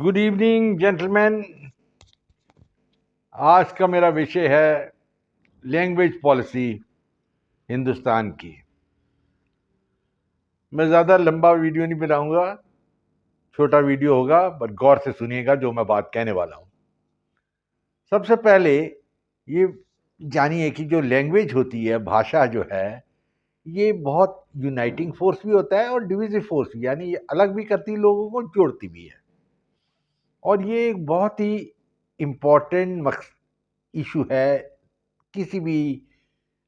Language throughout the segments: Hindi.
Good evening gentleman. आज का मेरा विषय है लैंग्वेज पॉलिसी हिंदुस्तान की। मैं ज़्यादा लंबा वीडियो नहीं बनाऊंगा, छोटा वीडियो होगा, पर गौर से सुनिएगा जो मैं बात कहने वाला हूं। सबसे पहले ये जानिए कि जो लैंग्वेज होती है, भाषा जो है, ये बहुत यूनाइटिंग फोर्स भी होता है और डिविजिव फोर्स भी, यानी ये अलग भी करती है, लोगों को जोड़ती भी है। और ये एक बहुत ही इम्पोर्टेंट इशू है किसी भी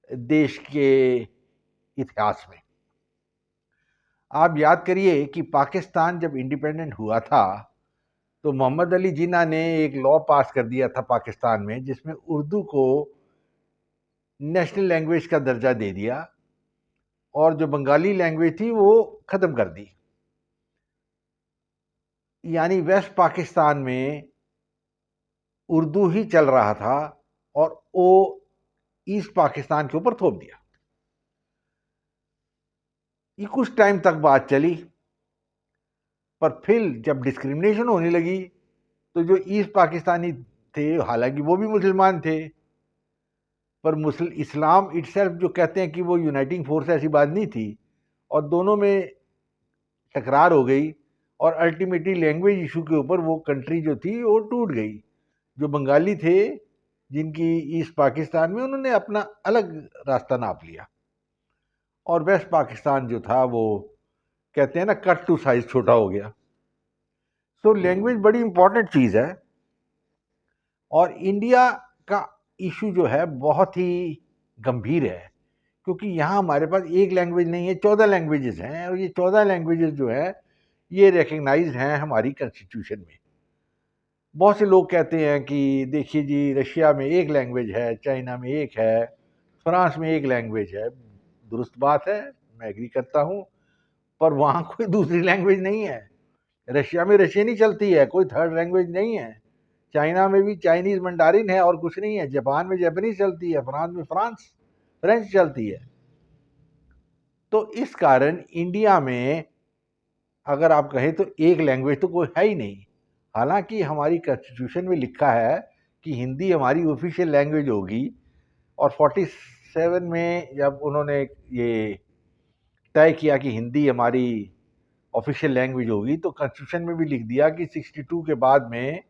देश के इतिहास में। आप याद करिए कि पाकिस्तान जब इंडिपेंडेंट हुआ था तो मोहम्मद अली जिन्ना ने एक लॉ पास कर दिया था पाकिस्तान में, जिसमें उर्दू को नेशनल लैंग्वेज का दर्जा दे दिया और जो बंगाली लैंग्वेज थी वो खत्म कर दी। यानी वेस्ट पाकिस्तान में उर्दू ही चल रहा था और वो ईस्ट पाकिस्तान के ऊपर थोप दिया। ये कुछ टाइम तक बात चली, पर फिर जब डिस्क्रिमिनेशन होने लगी तो जो ईस्ट पाकिस्तानी थे, हालांकि वो भी मुसलमान थे, पर इस्लाम इटसेल्फ जो कहते हैं कि वो यूनाइटिंग फोर्स, ऐसी बात नहीं थी। और दोनों में टकरार हो गई और अल्टीमेटली लैंग्वेज इशू के ऊपर वो कंट्री जो थी वो टूट गई। जो बंगाली थे जिनकी ईस्ट पाकिस्तान में, उन्होंने अपना अलग रास्ता नाप लिया और वेस्ट पाकिस्तान जो था वो कहते हैं ना, कट टू साइज छोटा हो गया। तो लैंग्वेज बड़ी इंपॉर्टेंट चीज़ है और इंडिया का इशू जो है बहुत ही गंभीर है, क्योंकि यहाँ हमारे पास एक लैंग्वेज नहीं है, 14 लैंग्वेजेस हैं और ये 14 लैंग्वेजेस जो है ये रिकग्नाइज्ड हैं हमारी कॉन्स्टिट्यूशन में। बहुत से लोग कहते हैं कि देखिए जी, रशिया में एक लैंग्वेज है, चाइना में एक है, फ्रांस में एक लैंग्वेज है। दुरुस्त बात है, मैं एग्री करता हूँ, पर वहाँ कोई दूसरी लैंग्वेज नहीं है। रशिया में रशियन ही चलती है, कोई थर्ड लैंग्वेज नहीं है। चाइना में भी चाइनीज मंडारिन है और कुछ नहीं है। जापान में जापानीज चलती है, फ्रांस में फ्रेंच चलती है। तो इस कारण इंडिया में अगर आप कहें तो एक लैंग्वेज तो कोई है ही नहीं। हालांकि हमारी कॉन्स्टिट्यूशन में लिखा है कि हिंदी हमारी ऑफिशियल लैंग्वेज होगी, और 47 में जब उन्होंने ये तय किया कि हिंदी हमारी ऑफिशियल लैंग्वेज होगी, तो कॉन्स्टिट्यूशन में भी लिख दिया कि 62 के बाद में,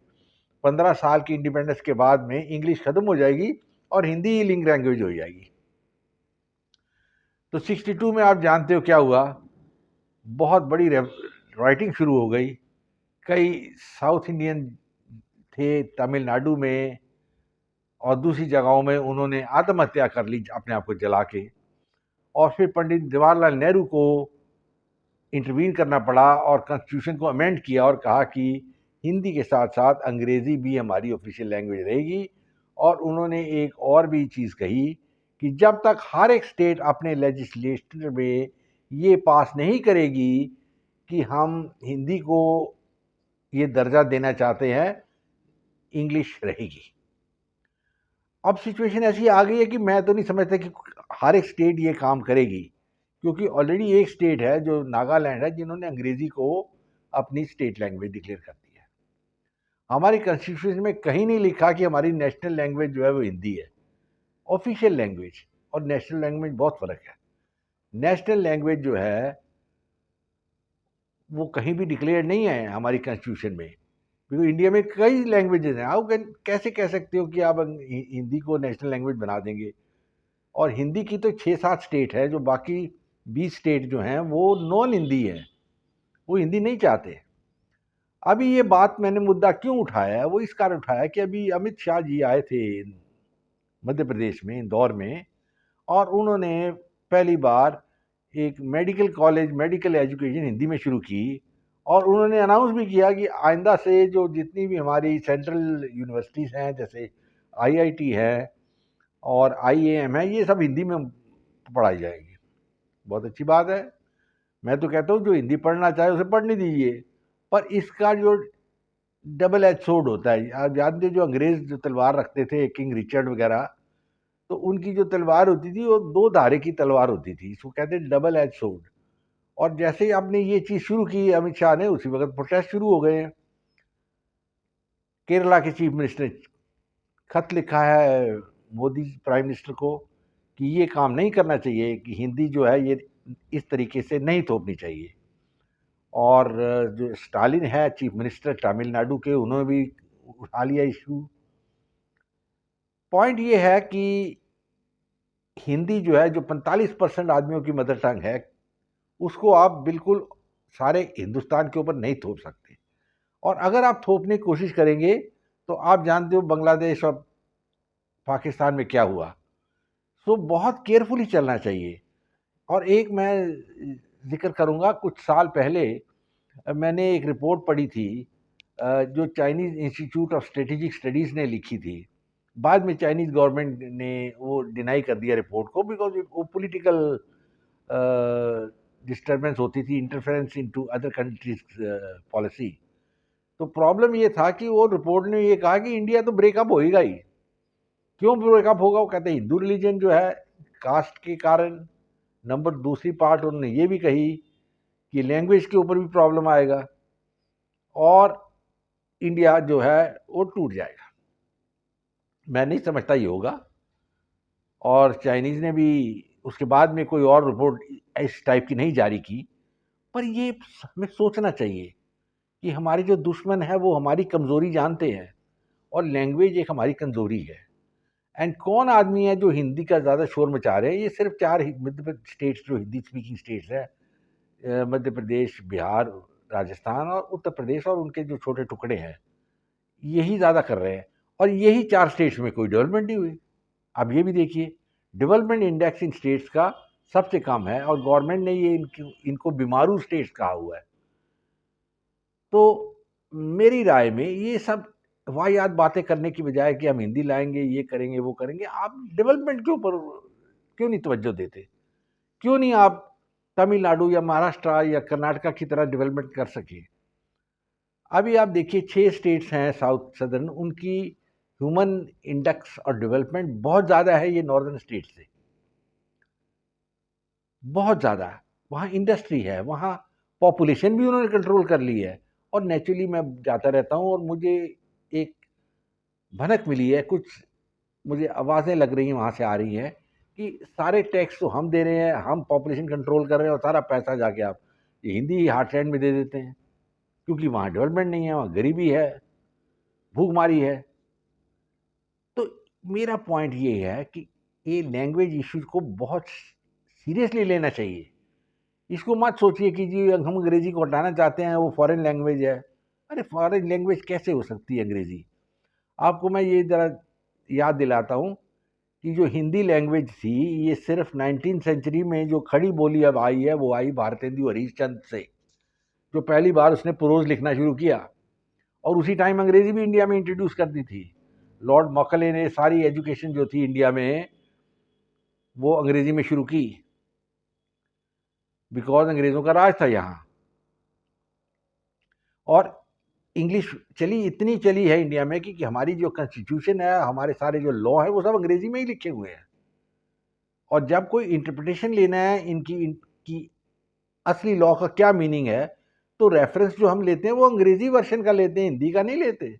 15 साल की इंडिपेंडेंस के बाद में, इंग्लिश खत्म हो जाएगी और हिंदी ही लिंग लैंग्वेज हो जाएगी। तो 62 में आप जानते हो क्या हुआ, बहुत बड़ी राइटिंग शुरू हो गई। कई साउथ इंडियन थे तमिलनाडु में और दूसरी जगहों में, उन्होंने आत्महत्या कर ली अपने आप को जला के। और फिर पंडित जवाहरलाल नेहरू को इंटरवीन करना पड़ा और कॉन्स्टिट्यूशन को अमेंड किया और कहा कि हिंदी के साथ साथ अंग्रेज़ी भी हमारी ऑफिशियल लैंग्वेज रहेगी। और उन्होंने एक और भी चीज़ कही कि जब तक हर एक स्टेट अपने लेजिस्लेचर में ये पास नहीं करेगी कि हम हिंदी को ये दर्जा देना चाहते हैं, इंग्लिश रहेगी। अब सिचुएशन ऐसी आ गई है कि मैं तो नहीं समझता कि हर एक स्टेट ये काम करेगी, क्योंकि ऑलरेडी एक स्टेट है जो नागालैंड है, जिन्होंने अंग्रेजी को अपनी स्टेट लैंग्वेज डिक्लेयर कर दी है। हमारी कॉन्स्टिट्यूशन में कहीं नहीं लिखा कि हमारी नेशनल लैंग्वेज जो है वो हिंदी है। ऑफिशियल लैंग्वेज और नेशनल लैंग्वेज बहुत फर्क है। नेशनल लैंग्वेज जो है वो कहीं भी डिक्लेयर नहीं है हमारी कॉन्स्टिट्यूशन में, क्योंकि इंडिया में कई लैंग्वेजेस हैं। आप कैसे कह सकते हो कि आप हिंदी को नेशनल लैंग्वेज बना देंगे? और हिंदी की तो 6-7 स्टेट है, जो बाकी 20 स्टेट जो हैं वो नॉन हिंदी हैं, वो हिंदी नहीं चाहते। अभी ये बात मैंने मुद्दा क्यों उठाया है, वो इस कारण उठाया कि अभी अमित शाह जी आए थे मध्य प्रदेश में, इंदौर में, और उन्होंने पहली बार एक medical college, medical education Hindi में शुरू की। और उन्होंने अनाउंस भी किया कि आइंदा से जो जितनी भी हमारी सेंट्रल यूनिवर्सिटीज़ हैं, जैसे आईआईटी है और आईएएम है, ये सब हिंदी में पढ़ाई जाएगी। बहुत अच्छी बात है। मैं तो कहता हूँ जो हिंदी पढ़ना चाहे उसे पढ़ने दीजिए, पर इसका जो डबल एज सोर्ड होता है, आप जानते हो जो अंग्रेज जो तलवार रखते थे, किंग रिचर्ड वगैरह, तो उनकी जो तलवार होती थी वो 2 धारे की तलवार होती थी, इसको कहते हैं डबल एज सोर्ड। और जैसे ही आपने ये चीज़ शुरू की अमित शाह ने, उसी वक्त प्रोटेस्ट शुरू हो गए हैं। केरला के चीफ मिनिस्टर ने खत लिखा है मोदी प्राइम मिनिस्टर को कि ये काम नहीं करना चाहिए, कि हिंदी जो है ये इस तरीके से नहीं थोपनी चाहिए। और जो स्टालिन है चीफ मिनिस्टर तमिलनाडु के, उन्होंने भी उठा लिया इशू। पॉइंट ये है कि हिंदी जो है, जो 45% आदमियों की मदर टंग है, उसको आप बिल्कुल सारे हिंदुस्तान के ऊपर नहीं थोप सकते। और अगर आप थोपने की कोशिश करेंगे तो आप जानते हो बांग्लादेश और पाकिस्तान में क्या हुआ। सो बहुत केयरफुली चलना चाहिए। और एक मैं जिक्र करूंगा, कुछ साल पहले मैंने एक रिपोर्ट पढ़ी थी जो Chinese institute of strategic studies ने लिखी थी। बाद में चाइनीज़ गवर्नमेंट ने वो डिनाई कर दिया रिपोर्ट को, बिकॉज वो पॉलिटिकल डिस्टर्बेंस होती थी, interference into other countries policy. तो प्रॉब्लम ये था कि वो रिपोर्ट ने ये कहा कि इंडिया तो ब्रेकअप होएगा ही। क्यों ब्रेकअप होगा? वो कहते हैं हिंदू रिलीजन जो है, कास्ट के कारण। नंबर दूसरी पार्ट उन्होंने ये भी कही कि लैंग्वेज के ऊपर भी प्रॉब्लम आएगा और इंडिया जो है वो टूट जाएगा। मैं नहीं समझता ये होगा। और चाइनीज़ ने भी उसके बाद में कोई और रिपोर्ट इस टाइप की नहीं जारी की। पर ये हमें सोचना चाहिए कि हमारे जो दुश्मन है वो हमारी कमज़ोरी जानते हैं, और लैंग्वेज एक हमारी कमज़ोरी है। एंड कौन आदमी है जो हिंदी का ज़्यादा शोर मचा रहे हैं? ये सिर्फ 4 मध्य प्रदेश स्टेट्स जो हिंदी स्पीकिंग स्टेट्स है, मध्य प्रदेश, बिहार, राजस्थान और उत्तर प्रदेश, और उनके जो छोटे टुकड़े हैं, यही ज़्यादा कर रहे हैं। और यही 4 स्टेट्स में कोई डेवलपमेंट नहीं हुई। अब ये भी देखिए, डेवलपमेंट इंडेक्स इन स्टेट्स का सबसे कम है, और गवर्नमेंट ने ये इनको बीमारू स्टेट्स कहा हुआ है। तो मेरी राय में ये सब वाहियात बातें करने की बजाय कि हम हिंदी लाएंगे, ये करेंगे, वो करेंगे, आप डेवलपमेंट के ऊपर क्यों नहीं तवज्जो देते? क्यों नहीं आप तमिलनाडु या महाराष्ट्र या कर्नाटका की तरह डेवलपमेंट कर सके? अभी आप देखिए 6 स्टेट्स हैं साउथ सदर्न, उनकी ह्यूमन इंडेक्स और डेवलपमेंट बहुत ज़्यादा है ये नॉर्दर्न स्टेट से, बहुत ज़्यादा है। वहाँ इंडस्ट्री है, वहाँ पॉपुलेशन भी उन्होंने कंट्रोल कर ली है। और नेचुरली मैं जाता रहता हूँ, और मुझे एक भनक मिली है, कुछ मुझे आवाज़ें लग रही हैं वहाँ से आ रही हैं कि सारे टैक्स तो हम दे रहे हैं, हम पॉपुलेशन कंट्रोल कर रहे हैं, और सारा पैसा जाके आप ये हिंदी हार्टलैंड में दे देते हैं, क्योंकि वहाँ डेवलपमेंट नहीं है, वहाँ गरीबी है, भूखमारी है। तो मेरा पॉइंट ये है कि ये लैंग्वेज इश्यूज को बहुत सीरियसली लेना चाहिए। इसको मत सोचिए कि जी हम अंग्रेजी को हटाना चाहते हैं, वो फॉरेन लैंग्वेज है। अरे फॉरेन लैंग्वेज कैसे हो सकती है अंग्रेजी? आपको मैं ये ज़रा याद दिलाता हूँ कि जो हिंदी लैंग्वेज थी, ये सिर्फ 19 सेंचुरी में जो खड़ी बोली अब आई है, वो आई भारतेंदु हरीशचंद्र से, जो पहली बार उसने प्रोज लिखना शुरू किया। और उसी टाइम अंग्रेजी भी इंडिया में इंट्रोड्यूस कर दी थी। लॉर्ड मॉकले ने सारी एजुकेशन जो थी इंडिया में वो अंग्रेजी में शुरू की, बिकॉज अंग्रेजों का राज था यहाँ। और इंग्लिश चली, इतनी चली है इंडिया में कि हमारी जो कॉन्स्टिट्यूशन है, हमारे सारे जो लॉ है, वो सब अंग्रेजी में ही लिखे हुए हैं। और जब कोई इंटरप्रिटेशन लेना है इनकी असली लॉ का क्या मीनिंग है, तो रेफरेंस जो हम लेते हैं वो अंग्रेजी वर्जन का लेते हैं, हिंदी का नहीं लेते।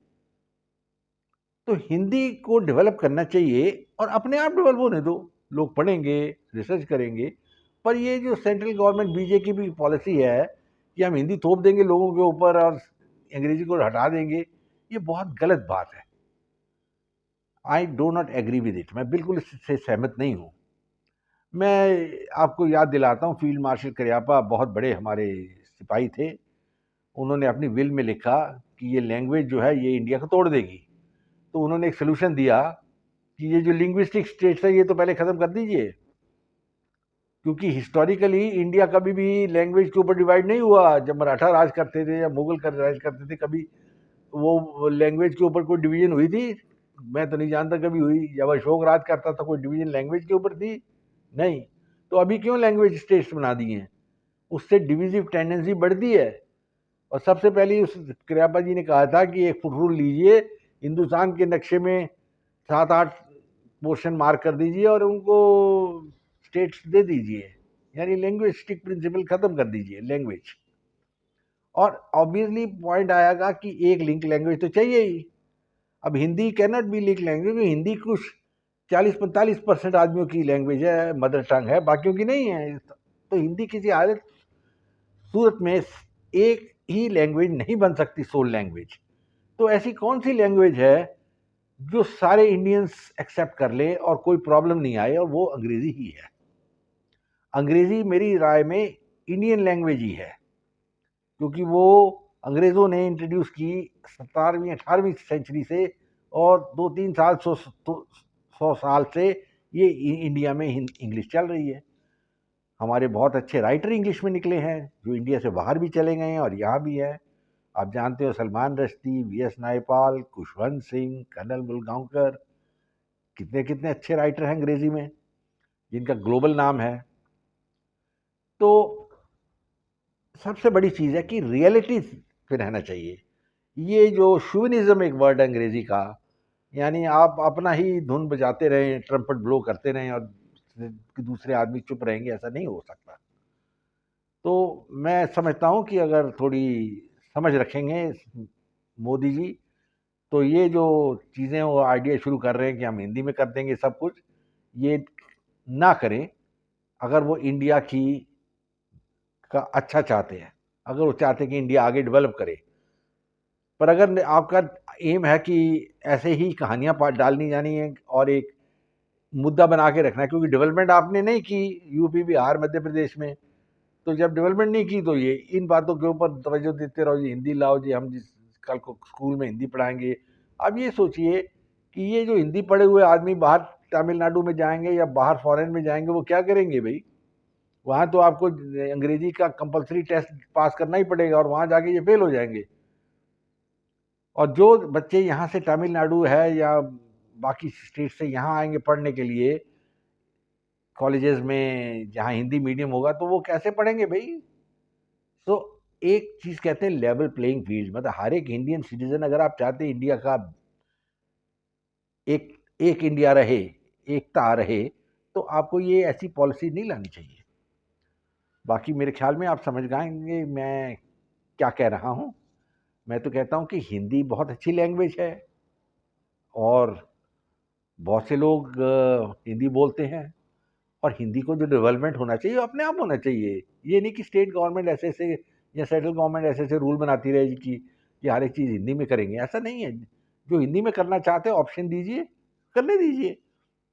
तो हिंदी को डेवलप करना चाहिए, और अपने आप डेवलप होने दो, लोग पढ़ेंगे, रिसर्च करेंगे। पर ये जो सेंट्रल गवर्नमेंट बीजेपी की भी पॉलिसी है कि हम हिंदी थोप देंगे लोगों के ऊपर और अंग्रेजी को हटा देंगे, ये बहुत गलत बात है। I do not agree with it. मैं बिल्कुल इससे सहमत नहीं हूँ। मैं आपको याद दिलाता हूँ, फील्ड मार्शल करियप्पा बहुत बड़े हमारे सिपाही थे। उन्होंने अपनी विल में लिखा कि ये लैंग्वेज जो है ये इंडिया को तोड़ देगी। तो उन्होंने एक सोल्यूशन दिया कि ये जो लिंग्विस्टिक स्टेट्स है ये तो पहले ख़त्म कर दीजिए, क्योंकि हिस्टोरिकली इंडिया कभी भी लैंग्वेज के ऊपर डिवाइड नहीं हुआ। जब मराठा राज करते थे या मुगल कर राज करते थे, कभी वो लैंग्वेज के ऊपर कोई डिवीजन हुई थी? मैं तो नहीं जानता कभी हुई। जब अशोक राज करता था, कोई डिवीजन लैंग्वेज के ऊपर थी? नहीं। तो अभी क्यों लैंग्वेज स्टेट्स बना दिए हैं? उससे डिविजिव टेंडेंसी बढ़ती है। और सबसे पहले उस करियप्पा जी ने कहा था कि एक फुट रूल लीजिए, हिंदुस्तान के नक्शे में 7-8 पोर्शन मार्क कर दीजिए और उनको स्टेट्स दे दीजिए, यानी लैंग्वेस्टिक प्रिंसिपल खत्म कर दीजिए लैंग्वेज। और ऑब्वियसली पॉइंट आएगा कि एक लिंक लैंग्वेज तो चाहिए ही। अब Hindi can not be leak language, Hindi कुछ 40-45% आदमियों की लैंग्वेज है, मदर टंग है, बाकियों की नहीं है। तो हिंदी किसी हालत सूरत में एक ही लैंग्वेज नहीं बन सकती, सोल लैंग्वेज। तो ऐसी कौन सी लैंग्वेज है जो सारे इंडियंस एक्सेप्ट कर ले और कोई प्रॉब्लम नहीं आए, और वो अंग्रेजी ही है। अंग्रेजी मेरी राय में इंडियन लैंग्वेज ही है, क्योंकि वो अंग्रेज़ों ने इंट्रोड्यूस की 17वीं-18वीं सेंचुरी से, और 2-3 साल 100 साल से ये इंडिया में इंग्लिश चल रही है। हमारे बहुत अच्छे राइटर इंग्लिश में निकले हैं, जो इंडिया से बाहर भी चले गए हैं और यहाँ भी हैं। आप जानते हो सलमान रश्दी, वी.एस. नायपाल, खुशवंत सिंह, कर्नल मुलगांवकर, कितने कितने अच्छे राइटर हैं अंग्रेजी में, जिनका ग्लोबल नाम है। तो सबसे बड़ी चीज़ है कि रियलिटी पे रहना चाहिए। ये जो शूविनिज्म एक वर्ड है अंग्रेजी का, यानी आप अपना ही धुन बजाते रहें, ट्रम्पट ब्लो करते रहें और दूसरे आदमी चुप रहेंगे, ऐसा नहीं हो सकता। तो मैं समझता हूँ कि अगर थोड़ी समझ रखेंगे मोदी जी, तो ये जो चीज़ें वो आइडिया शुरू कर रहे हैं कि हम हिंदी में कर देंगे सब कुछ, ये ना करें। अगर वो इंडिया की का अच्छा चाहते हैं, अगर वो चाहते हैं कि इंडिया आगे डेवलप करे, पर अगर आपका एम है कि ऐसे ही कहानियाँ डालनी जानी है और एक मुद्दा बना के रखना है, क्योंकि डेवलपमेंट आपने नहीं की यूपी, बिहार, मध्य प्रदेश में, तो जब डेवलपमेंट नहीं की तो ये इन बातों के ऊपर तवज्जो देते रहो जी, हिंदी लाओ जी, हम जिस कल को स्कूल में हिंदी पढ़ाएंगे। अब ये सोचिए कि ये जो हिंदी पढ़े हुए आदमी बाहर तमिलनाडु में जाएंगे या बाहर फॉरेन में जाएंगे, वो क्या करेंगे भाई? वहाँ तो आपको अंग्रेजी का कंपलसरी टेस्ट पास करना ही पड़ेगा, और वहाँ जाके ये फेल हो जाएंगे। और जो बच्चे यहाँ से तमिलनाडु है या बाकी स्टेट से यहाँ आएंगे पढ़ने के लिए कॉलेजेस में जहाँ हिंदी मीडियम होगा, तो वो कैसे पढ़ेंगे भाई? तो एक चीज कहते हैं लेवल प्लेइंग फील्ड, मतलब हर एक इंडियन सिटीजन, अगर आप चाहते हैं इंडिया का एक एक इंडिया रहे, एकता रहे, तो आपको ये ऐसी पॉलिसी नहीं लानी चाहिए। बाकी मेरे ख्याल में आप समझ गएंगे मैं क्या कह रहा हूँ। मैं तो कहता हूँ कि हिंदी बहुत अच्छी लैंग्वेज है, और बहुत से लोग हिंदी बोलते हैं, और हिंदी को जो डेवलपमेंट होना चाहिए वो अपने आप होना चाहिए। ये नहीं कि स्टेट गवर्नमेंट ऐसे ऐसे या सेंट्रल गवर्नमेंट ऐसे ऐसे रूल बनाती रहेगी कि हर एक चीज़ हिंदी में करेंगे, ऐसा नहीं है। जो हिंदी में करना चाहते हैं ऑप्शन दीजिए, करने दीजिए,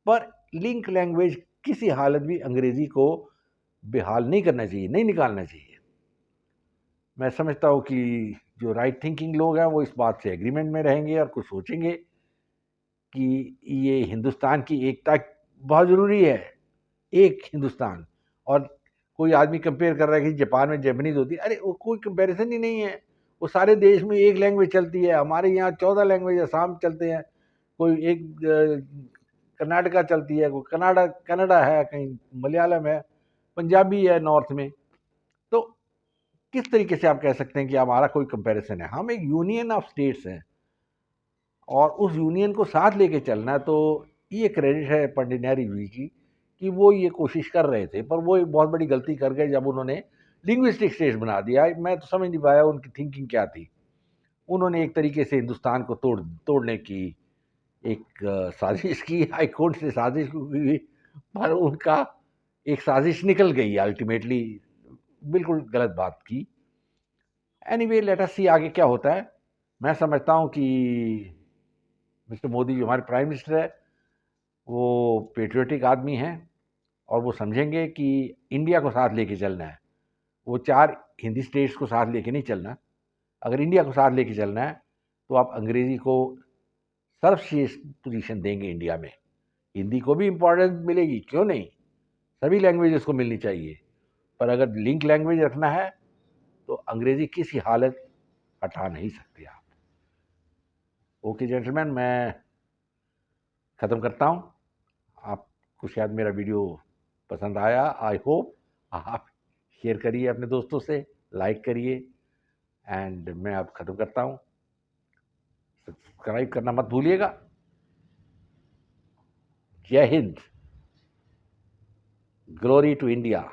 पर लिंक लैंग्वेज किसी हालत भी अंग्रेजी को बेहाल नहीं करना चाहिए, नहीं निकालना चाहिए। मैं समझता हूँ कि जो राइट थिंकिंग लोग हैं वो इस बात से एग्रीमेंट में रहेंगे और कुछ सोचेंगे कि ये हिंदुस्तान की एकता बहुत ज़रूरी है, एक हिंदुस्तान। और कोई आदमी कंपेयर कर रहा है कि जापान में जैपनीज होती है, अरे वो कोई कंपैरिजन ही नहीं है। वो सारे देश में एक लैंग्वेज चलती है, हमारे यहाँ 14 लैंग्वेज असम चलते हैं, कोई एक कर्नाटका चलती है, कोई कनाडा है, कहीं मलयालम है, पंजाबी है नॉर्थ में। तो किस तरीके से आप कह सकते हैं कि हमारा कोई कंपैरिजन है? हम एक यूनियन ऑफ स्टेट्स हैं, और उस यूनियन को साथ लेके चलना है। तो ये क्रेडिट है पंडित नेहरू जी की कि वो ये कोशिश कर रहे थे, पर वो एक बहुत बड़ी गलती कर गए जब उन्होंने लिंग्विस्टिक स्टेट बना दिया। मैं तो समझ नहीं पाया उनकी थिंकिंग क्या थी। उन्होंने एक तरीके से हिंदुस्तान को तोड़ने की एक साजिश की, हाईकोर्ट से साजिश हुई, पर उनका एक साजिश निकल गई अल्टीमेटली, बिल्कुल गलत बात की। एनीवे, लेट अस सी आगे क्या होता है। मैं समझता हूँ कि मिस्टर मोदी जो हमारे प्राइम मिनिस्टर है, वो पेट्रियोटिक आदमी हैं, और वो समझेंगे कि इंडिया को साथ लेके चलना है। वो 4 हिंदी स्टेट्स को साथ लेके नहीं चलना। अगर इंडिया को साथ लेके चलना है, तो आप अंग्रेज़ी को सर्वश्रेष्ठ पोजीशन देंगे इंडिया में। हिंदी को भी इम्पोर्टेंस मिलेगी, क्यों नहीं? सभी लैंग्वेजेस को मिलनी चाहिए, पर अगर लिंक लैंग्वेज रखना है, तो अंग्रेज़ी किसी हालत हटा नहीं सकते आप। ओके जेंटलमैन, मैं ख़त्म करता हूँ। आपको शायद मेरा वीडियो पसंद आया, आई होप। आप शेयर करिए अपने दोस्तों से, लाइक करिए, एंड मैं अब ख़त्म करता हूँ। सब्सक्राइब करना मत भूलिएगा। जय हिंद, ग्लोरी टू इंडिया।